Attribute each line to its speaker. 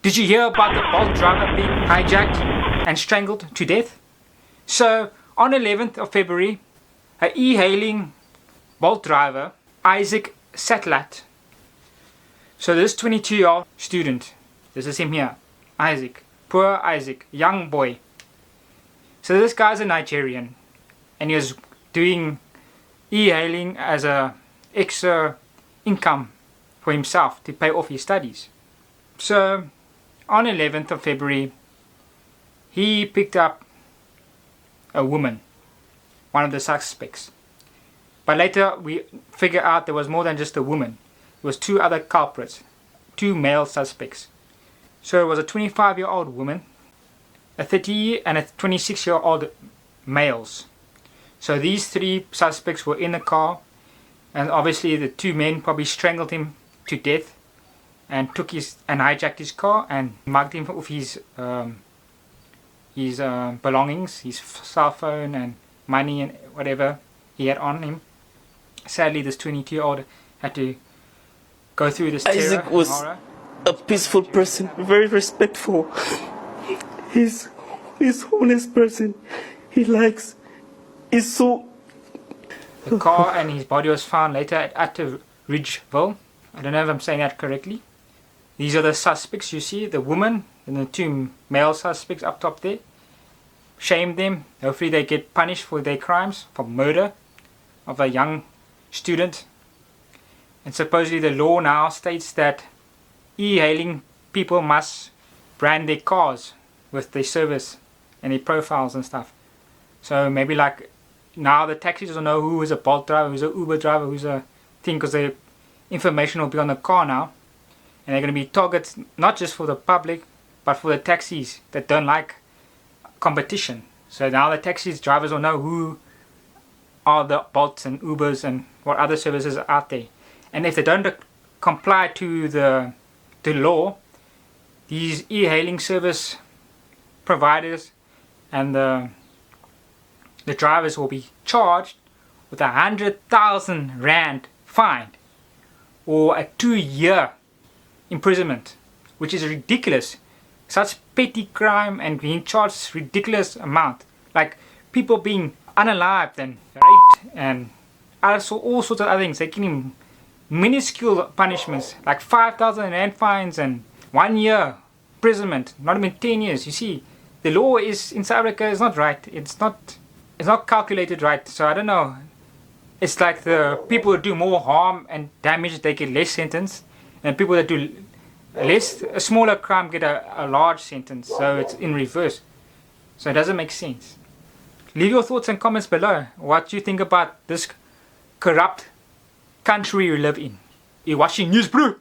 Speaker 1: Did you hear about the Bolt driver being hijacked and strangled to death? So, on 11th of February, an e-hailing Bolt driver, Isaac SATLAT. So this 22-year-old student, this is him here, Isaac, poor Isaac, young boy. So this guy's a Nigerian, and he was doing e-hailing as a extra income for himself to pay off his studies. So on 11th of February, he picked up a woman, one of the suspects. But later we figured out there was more than just a woman. It was two other culprits, two male suspects. So it was a 25-year-old woman, a 30 and a 26-year-old males. So these three suspects were in the car, and obviously the two men probably strangled him to death and hijacked his car and mugged him of his belongings, his cell phone and money and whatever he had on him. Sadly, this 22-year-old had to go through this terror.
Speaker 2: Isaac was a peaceful person, very respectful. He's honest person. He's so...
Speaker 1: The car and his body was found later at Ridgeville. I don't know if I'm saying that correctly. These are the suspects you see, the woman and the two male suspects up top there. Shame them. Hopefully they get punished for their crimes, for murder of a young student. And supposedly the law now states that e-hailing people must brand their cars with their service and their profiles and stuff. So maybe like now the taxis will know who is a Bolt driver, who's an Uber driver, who's a thing, because the information will be on the car now. And they're going to be targets not just for the public, but for the taxis that don't like competition. So now the taxis drivers will know who are the Bolts and Ubers and what other services are out there. And if they don't comply to the law, these e-hailing service providers and the drivers will be charged with 100,000 rand fine or a 2-year imprisonment, which is ridiculous. Such petty crime and being charged ridiculous amount, like people being unalived and raped and also all sorts of other things. They're getting minuscule punishments like 5,000 rand fines and 1 year imprisonment, not even 10 years. You see, the law is in South Africa is not right. It's not calculated right. So I don't know. It's like the people who do more harm and damage, they get less sentence, and people that do a smaller crime get a large sentence. So it's in reverse. So it doesn't make sense. Leave your thoughts and comments below. What you think about this corrupt country we live in. You're watching News BROO.